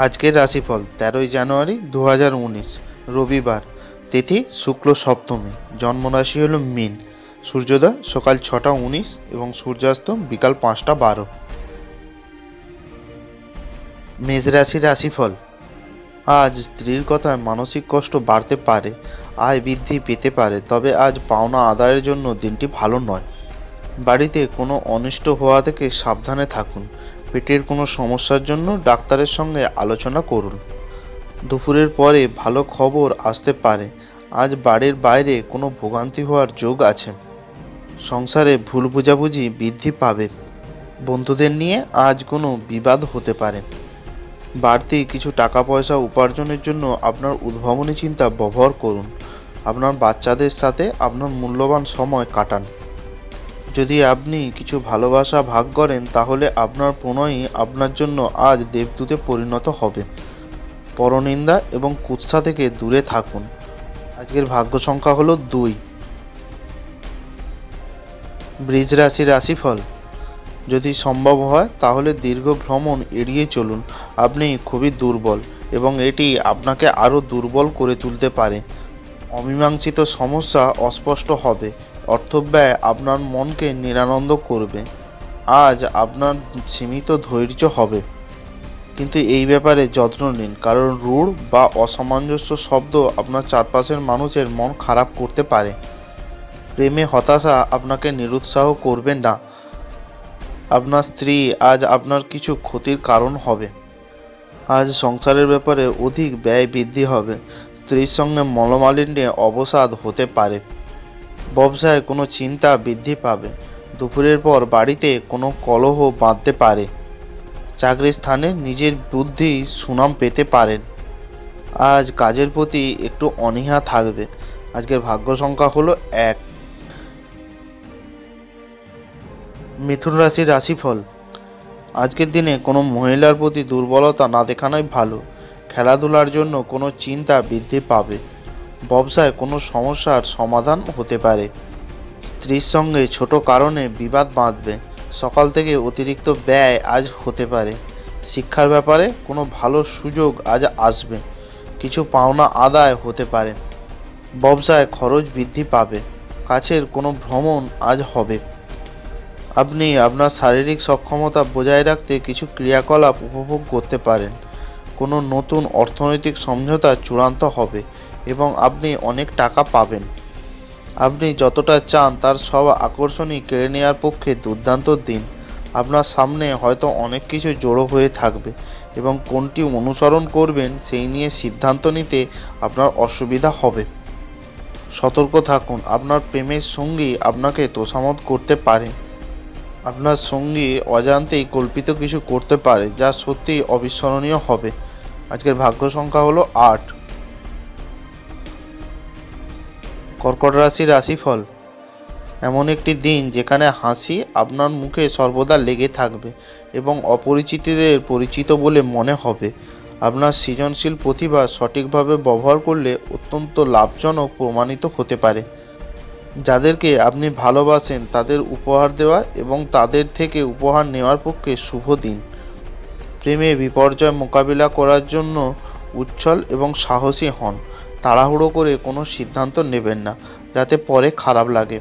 আজকের রাশিফল 13ই জানুয়ারি 2019 রবিবার। তিথি শুক্ল সপ্তমী। জন্মরাশি হল মীন। সূর্যোদয় সকাল 6টা 19 এবং সূর্যাস্ত বিকাল 5টা 12। মেষ রাশির রাশিফল। আজ স্ত্রীর কথায় মানসিক কষ্ট বাড়তে পারে, আয় বৃদ্ধি পেতে পারে, তবে আজ পাওনা আদায়ের জন্য দিনটি ভালো নয়। বাড়িতে কোনো অনিষ্ট হওয়া থেকে সাবধানে থাকুন। পেটের কোনো সমস্যার জন্য ডাক্তারের সঙ্গে আলোচনা করুন। দুপুরের পরে ভালো খবর আসতে পারে। আজ বাড়ির বাইরে কোনো ভোগান্তি হওয়ার যোগ আছে। সংসারে ভুল বোঝাবুঝি বৃদ্ধি পাবে। বন্ধুদের নিয়ে আজ কোনো বিবাদ হতে পারে। বাড়তি কিছু টাকা পয়সা উপার্জনের জন্য আপনার উদ্ভাবনী চিন্তা ব্যবহার করুন। আপনার বাচ্চাদের সাথে আপনার মূল্যবান সময় কাটান। যদি আপনি কিছু ভালোবাসা ভাগ করেন তাহলে আপনার প্রণয়ী আপনার জন্য আজ দেবদূতে পরিণত হবে। পরনিন্দা এবং কুৎসা থেকে দূরে থাকুন। আজকের ভাগ্য সংখ্যা হলো 2। বৃষ রাশির রাশিফল। যদি সম্ভব হয় তাহলে দীর্ঘ ভ্রমণ এড়িয়ে চলুন। আপনি খুবই দুর্বল এবং এটি আপনাকে আরও দুর্বল করে তুলতে পারে। অমীমাংসিত সমস্যা অস্পষ্ট হবে। অর্থব্যয় আপনার মনকে নিরানন্দ করবে। আজ আপনার সীমিত ধৈর্য হবে, কিন্তু এই ব্যাপারে যত্ন নিন, কারণ রূঢ় বা অসামঞ্জস্য শব্দ আপনার চারপাশের মানুষের মন খারাপ করতে পারে। প্রেমে হতাশা আপনাকে নিরুৎসাহ করবে না। আপনার স্ত্রী আজ আপনার কিছু ক্ষতির কারণ হবে। আজ সংসারের ব্যাপারে অধিক ব্যয় বৃদ্ধি হবে। স্ত্রীর সঙ্গে মনোমালিন্যে অবসাদ হতে পারে। ব্যবসায় কোনো চিন্তা বৃদ্ধি পাবে। দুপুরের পর বাড়িতে কোনো কলহ বাঁধতে পারে। চাকরির স্থানে নিজের বুদ্ধি সুনাম পেতে পারেন। আজ কাজের প্রতি একটু অনীহা থাকবে। আজকের ভাগ্য সংখ্যা হলো 1। মিথুন রাশির রাশিফল। আজকের দিনে কোনো মহিলার প্রতি দুর্বলতা না দেখানোই ভালো। খেলাধুলার জন্য কোনো চিন্তা বৃদ্ধি পাবে। ব্যবসায় কোনো সমস্যার সমাধান হতে পারে। স্ত্রীর সঙ্গে ছোট কারণে বিবাদ বাঁধবে। সকাল থেকে অতিরিক্ত ব্যয় আজ হতে পারে। শিক্ষার ব্যাপারে কোনো ভালো সুযোগ আজ আসবে। কিছু পাওনা আদায় হতে পারে। ব্যবসায় খরচ বৃদ্ধি পাবে। কাছের কোনো ভ্রমণ আজ হবে। আপনি আপনার শারীরিক সক্ষমতা বজায় রাখতে কিছু ক্রিয়াকলাপ উপভোগ করতে পারেন। কোনো নতুন অর্থনৈতিক সমঝোতা চূড়ান্ত হবে এবং আপনি অনেক টাকা পাবেন। আপনি যতটা চান তার সব আকর্ষণই কেড়ে নেওয়ার পক্ষে দুর্দান্ত দিন। আপনার সামনে হয়তো অনেক কিছু জড়ো হয়ে থাকবে এবং কোনটি অনুসরণ করবেন সেই নিয়ে সিদ্ধান্ত নিতে আপনার অসুবিধা হবে। সতর্ক থাকুন, আপনার প্রেমের সঙ্গী আপনাকে তোষামোদ করতে পারে। আপনার সঙ্গী অজান্তেই কল্পিত কিছু করতে পারে যা সত্যিই অবিস্মরণীয় হবে। আজকের ভাগ্য সংখ্যা হলো 8। কর্কট রাশির রাশিফল। এমন একটি দিন যেখানে হাসি আপনার মুখে সর্বদা লেগে থাকবে এবং অপরিচিতদের পরিচিত বলে মনে হবে। আপনার সৃজনশীল প্রতিভা সঠিকভাবে ব্যবহার করলে অত্যন্ত লাভজনক প্রমাণিত হতে পারে। যাদেরকে আপনি ভালোবাসেন তাদের উপহার দেওয়া এবং তাদের থেকে উপহার নেওয়ার পক্ষে শুভ দিন। প্রেমে বিপর্যয় মোকাবিলা করার জন্য উচ্ছল এবং সাহসী হন। তাড়াহুড়ো করে কোনো সিদ্ধান্ত নেবেন না, যাতে পরে খারাপ লাগে।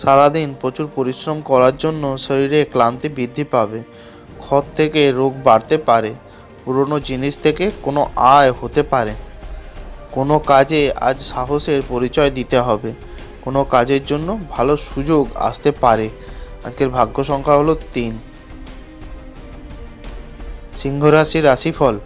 সারাদিন প্রচুর পরিশ্রম করার জন্য শরীরে ক্লান্তি বৃদ্ধি পাবে। ক্ষত থেকে রোগ বাড়তে পারে। পুরনো জিনিস থেকে কোনো আয় হতে পারে। কোনো কাজে আজ সাহসের পরিচয় দিতে হবে। কোনো কাজের জন্য ভালো সুযোগ আসতে পারে। আজকের ভাগ্য সংখ্যা হলো 3। সিংহ রাশির রাশিফল।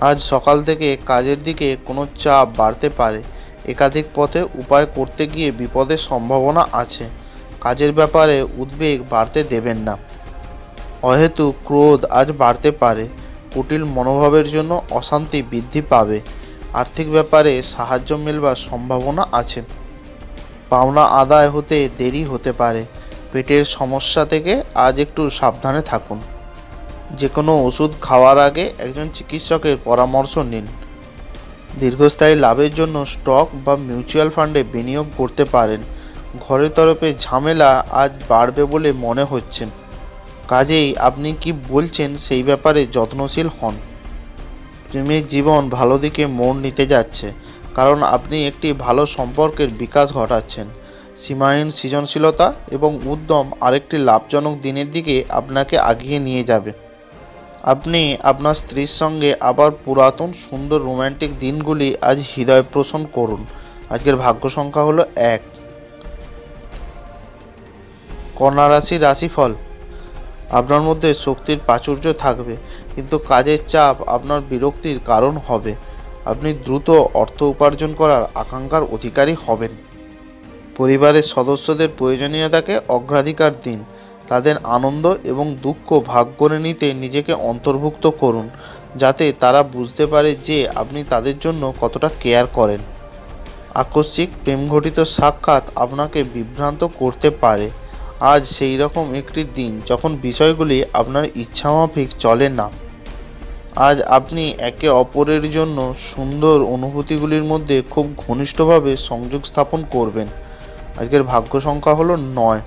আজ সকাল থেকে কাজের দিকে কোনো চাপ বাড়তে পারে। একাধিক পথে উপায় করতে গিয়ে বিপদের সম্ভাবনা আছে। কাজের ব্যাপারে উদ্বেগ বাড়তে দেবেন না। অহেতুক ক্রোধ আজ বাড়তে পারে। কুটিল মনোভাবের জন্য অশান্তি বৃদ্ধি পাবে। আর্থিক ব্যাপারে সাহায্য মেলবার সম্ভাবনা আছে। পাওনা আদায় হতে দেরি হতে পারে। পেটের সমস্যা থেকে আজ একটু সাবধানে থাকুন। যে কোনো ওষুধ খাওয়ার আগে একজন চিকিৎসকের পরামর্শ নিন। দীর্ঘস্থায়ী লাভের জন্য স্টক বা মিউচুয়াল ফান্ডে বিনিয়োগ করতে পারেন। ঘরের তরফে ঝামেলা আজ বাড়বে বলে মনে হচ্ছে। কাজেই আপনি কি বলছেন সেই ব্যাপারে যত্নশীল হন। প্রেমিক জীবন ভালো দিকে মোড় নিতে যাচ্ছে, কারণ আপনি একটি ভালো সম্পর্কের বিকাশ ঘটাচ্ছেন। সীমাহীন সৃজনশীলতা এবং উদ্যম আরেকটি লাভজনক দিনের দিকে আপনাকে আগিয়ে নিয়ে যাবে। আপনি আপনার স্ত্রীর সঙ্গে আবার পুরাতন সুন্দর রোম্যান্টিক দিনগুলি আজ হৃদয় পোষণ করুন। আজকের ভাগ্য সংখ্যা হলো 1। কন্যা রাশির রাশিফল। আপনার মধ্যে শক্তির প্রাচুর্য থাকবে, কিন্তু কাজের চাপ আপনার বিরক্তির কারণ হবে। আপনি দ্রুত অর্থ উপার্জন করার আকাঙ্ক্ষার অধিকারী হবেন। পরিবারের সদস্যদের প্রয়োজনীয়তাকে অগ্রাধিকার দিন। তাদের আনন্দ এবং দুঃখ ভাগ করে নিতে নিজেকে অন্তর্ভুক্ত করুন, যাতে তারা বুঝতে পারে যে আপনি তাদের জন্য কতটা কেয়ার করেন। আকস্মিক প্রেমঘটিত সাক্ষাৎ আপনাকে বিভ্রান্ত করতে পারে। আজ সেই রকম একটি দিন যখন বিষয়গুলি আপনার ইচ্ছামাফিক চলে না। আজ আপনি একে অপরের জন্য সুন্দর অনুভূতিগুলির মধ্যে খুব ঘনিষ্ঠভাবে সংযোগ স্থাপন করবেন। আজকের ভাগ্য সংখ্যা হলো 9।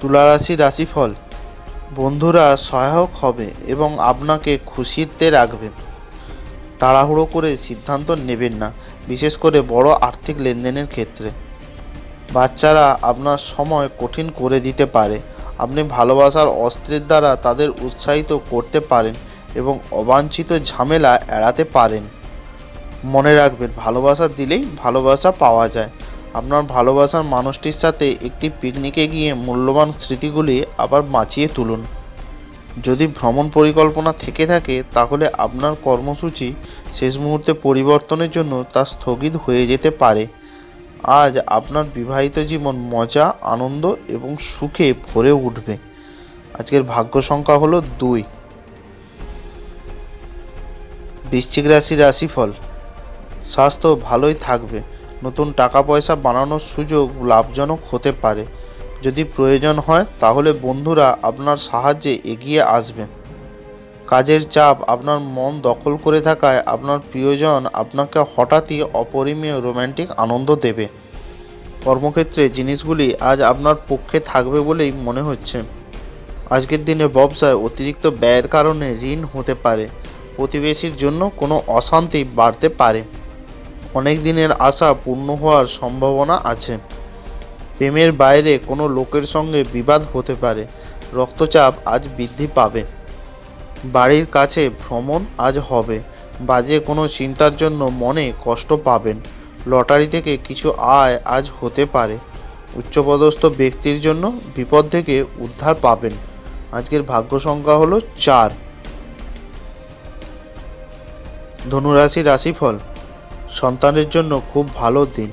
তুলা রাশির রাশিফল। বন্ধুরা সহায়ক হবে এবং আপনাকে খুশিতে রাখবে। তাড়াহুড়ো করে সিদ্ধান্ত নেবেন না, বিশেষ করে বড় আর্থিক লেনদেনের ক্ষেত্রে। বাচ্চারা আপনার সময় কঠিন করে দিতে পারে। আপনি ভালোবাসার অস্ত্রের দ্বারা তাদের উৎসাহিত করতে পারেন এবং অবাঞ্ছিত ঝামেলা এড়াতে পারেন। মনে রাখবেন, ভালোবাসা দিলেই ভালোবাসা পাওয়া যায়। আপনার ভালোবাসার মানুষটির সাথে একটি পিকনিকে গিয়ে মূল্যবান স্মৃতিগুলি আবার বাঁচিয়ে তুলুন। যদি ভ্রমণ পরিকল্পনা থেকে থাকে, তাহলে আপনার কর্মসূচি শেষ মুহূর্তে পরিবর্তনের জন্য তা স্থগিত হয়ে যেতে পারে। আজ আপনার বিবাহিত জীবন মজা, আনন্দ এবং সুখে ভরে উঠবে। আজকের ভাগ্য সংখ্যা হলো 2। বৃশ্চিক রাশির রাশিফল। স্বাস্থ্য ভালোই থাকবে। নতুন টাকা পয়সা বানানোর সুযোগ লাভজনক হতে পারে। যদি প্রয়োজন হয় তাহলে বন্ধুরা আপনার সাহায্যে এগিয়ে আসবে। কাজের চাপ আপনার মন দখল করে থাকায় আপনার প্রিয়জন আপনাকে হঠাৎই অপরিমেয় রোম্যান্টিক আনন্দ দেবে। কর্মক্ষেত্রে জিনিসগুলি আজ আপনার পক্ষে থাকবে বলেই মনে হচ্ছে। আজকের দিনে ব্যবসায় অতিরিক্ত ব্যয়ের কারণে ঋণ হতে পারে। প্রতিবেশীর জন্য কোনো অশান্তি বাড়তে পারে। অনেক দিনের আশা পূর্ণ হওয়ার সম্ভাবনা আছে। প্রেমের বাইরে কোনো লোকের সঙ্গে বিবাদ হতে পারে। রক্তচাপ আজ বৃদ্ধি পাবে। বাড়ির কাছে ভ্রমণ আজ হবে। বাজে কোনো চিন্তার জন্য মনে কষ্ট পাবেন। লটারি থেকে কিছু আয় আজ হতে পারে। উচ্চপদস্থ ব্যক্তির জন্য বিপদ থেকে উদ্ধার পাবেন। আজকের ভাগ্য সংখ্যা হলো 4। ধনুরাশি রাশিফল। সন্তানের জন্য খুব ভালো দিন।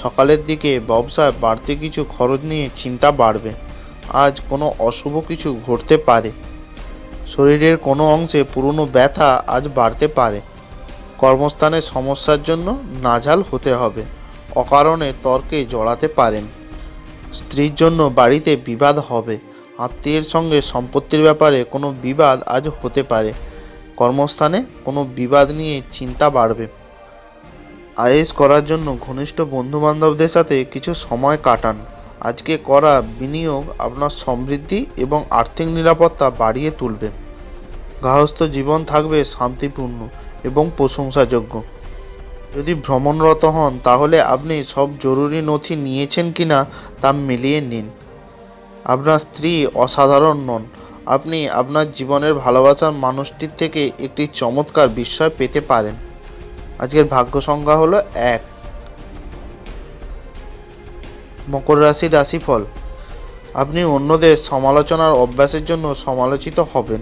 সকালের দিকে ব্যবসায় বাড়তি কিছু খরচ নিয়ে চিন্তা বাড়বে। আজ কোনো অশুভ কিছু ঘটতে পারে। শরীরের কোনো অংশে পুরনো ব্যথা আজ বাড়তে পারে। কর্মস্থানের সমস্যার জন্য নাজেহাল হতে হবে। অকারণে তর্কে জড়াতে পারেন। স্ত্রীর জন্য বাড়িতে বিবাদ হবে। আত্মীয়ের সঙ্গে সম্পত্তির ব্যাপারে কোনো বিবাদ আজ হতে পারে। কর্মস্থানে কোনো বিবাদ নিয়ে চিন্তা বাড়বে। আয়েশ করার জন্য ঘনিষ্ঠ বন্ধুবান্ধবদের সাথে কিছু সময় কাটান। আজকে করা বিনিয়োগ আপনার সমৃদ্ধি এবং আর্থিক নিরাপত্তা বাড়িয়ে তুলবে। গার্হস্থ্য জীবন থাকবে শান্তিপূর্ণ এবং প্রশংসাযোগ্য। যদি ভ্রমণরত হন তাহলে আপনি সব জরুরি নথি নিয়েছেন কিনা তা মিলিয়ে নিন। আপনার স্ত্রী অসাধারণ নন। আপনি আপনার জীবনের ভালোবাসার মানুষটির থেকে একটি চমৎকার বিস্ময় পেতে পারেন। আজকের ভাগ্য সংখ্যা হলো 1। মকর রাশির রাশিফল। আপনি অন্যদের সমালোচনার অভ্যাসের জন্য সমালোচিত হবেন।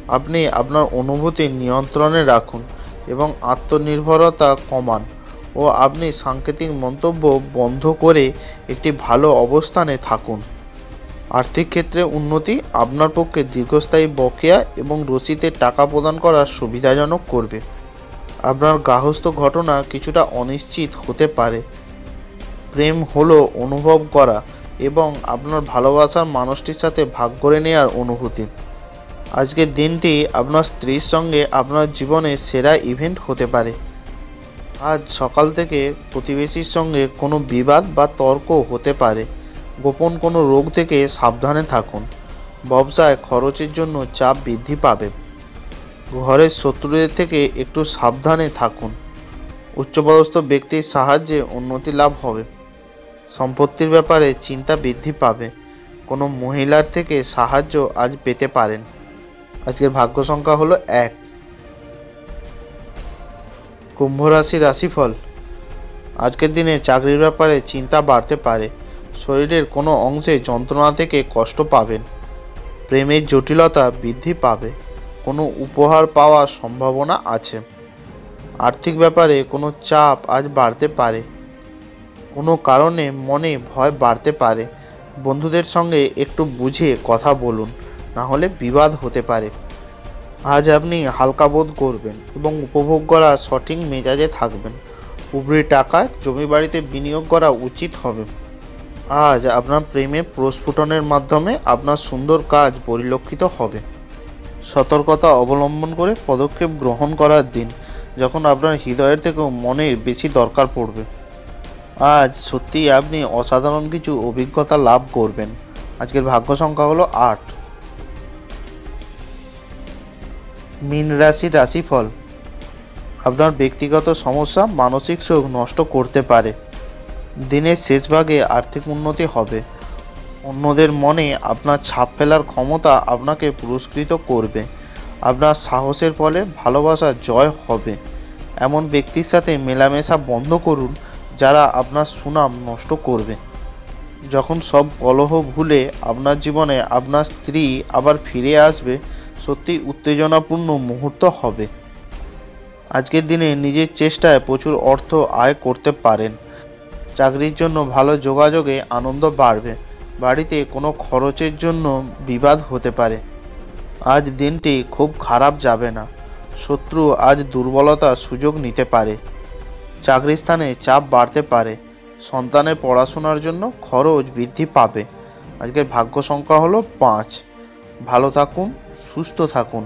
আপনি আপনার অনুভূতি নিয়ন্ত্রণে রাখুন এবং আত্মনির্ভরতা কমান ও আপনি সাংকেতিক মন্তব্য বন্ধ করে একটি ভালো অবস্থানে থাকুন। আর্থিক ক্ষেত্রে উন্নতি আপনার পক্ষে দীর্ঘস্থায়ী বকেয়া এবং রসিদের টাকা প্রদান করা সুবিধাজনক করবে। আপনার গার্হস্থ্য ঘটনা কিছুটা অনিশ্চিত হতে পারে। প্রেম হলো অনুভব করা এবং আপনার ভালোবাসার মানুষটির সাথে ভাগ করে নেওয়ার অনুভূতি। আজকের দিনটি আপনার স্ত্রীর সঙ্গে আপনার জীবনের সেরা ইভেন্ট হতে পারে। আজ সকাল থেকে প্রতিবেশীর সঙ্গে কোনো বিবাদ বা তর্ক হতে পারে। গোপন কোনো রোগ থেকে সাবধানে থাকুন। ব্যবসায় খরচের জন্য চাপ বৃদ্ধি পাবে। ঘরের শত্রুদের থেকে একটু সাবধানে থাকুন। উচ্চপদস্থ ব্যক্তির সাহায্যে উন্নতি লাভ হবে। সম্পত্তির ব্যাপারে চিন্তা বৃদ্ধি পাবে। কোনো মহিলার থেকে সাহায্য আজ পেতে পারেন। আজকের ভাগ্য সংখ্যা হলো 1। কুম্ভ রাশির রাশিফল। আজকের দিনে চাকরির ব্যাপারে চিন্তা বাড়তে পারে। শরীরের কোনো অংশে যন্ত্রণা থেকে কষ্ট পাবেন। প্রেমের জটিলতা বৃদ্ধি পাবে। কোনো উপহার পাওয়ার সম্ভাবনা আছে। আর্থিক ব্যাপারে কোনো চাপ আজ বাড়তে পারে। কোনো কারণে মনে ভয় বাড়তে পারে। বন্ধুদের সঙ্গে একটু বুঝে কথা বলুন, না হলে বিবাদ হতে পারে। আজ আপনি হালকা বোধ করবেন এবং উপভোগ করা সঠিক মেজাজে থাকবেন। উপরি টাকা জমি বাড়িতে বিনিয়োগ করা উচিত হবে। আজ আপনার প্রেমে প্রস্ফুটনের মাধ্যমে আপনার সুন্দর কাজ পরিলক্ষিত হবে। সতর্কতা অবলম্বন করে পদক্ষেপ গ্রহণ করার দিন, যখন আপনার হৃদয়ের থেকেও মনের বেশি দরকার পড়বে। আজ সত্যিই আপনি অসাধারণ কিছু অভিজ্ঞতা লাভ করবেন। আজকের ভাগ্য সংখ্যা হলো 8। মীন রাশির রাশিফল। আপনার ব্যক্তিগত সমস্যা মানসিক সুখ নষ্ট করতে পারে। দিনের শেষ ভাগে আর্থিক উন্নতি হবে। অন্যদের মনে আপনার ছাপ ফেলার ক্ষমতা আপনাকে পুরস্কৃত করবে। আপনার সাহসের ফলে ভালোবাসা জয় হবে। এমন ব্যক্তির সাথে মেলামেশা বন্ধ করুন যারা আপনার সুনাম নষ্ট করবে। যখন সব কলহ ভুলে আপনার জীবনে আপনার স্ত্রী আবার ফিরে আসবে, সত্যি উত্তেজনাপূর্ণ মুহূর্ত হবে। আজকের দিনে নিজের চেষ্টায় প্রচুর অর্থ আয় করতে পারেন। চাকরির জন্য ভালো যোগাযোগে আনন্দ বাড়বে। বাড়িতে কোনো খরচের জন্য বিবাদ হতে পারে। আজ দিনটি খুব খারাপ যাবে না। শত্রু আজ দুর্বলতার সুযোগ নিতে পারে। চাকরির স্থানে চাপ বাড়তে পারে। সন্তানের পড়াশোনার জন্য খরচ বৃদ্ধি পাবে। আজকের ভাগ্য সংখ্যা হলো 5। ভালো থাকুন, সুস্থ থাকুন।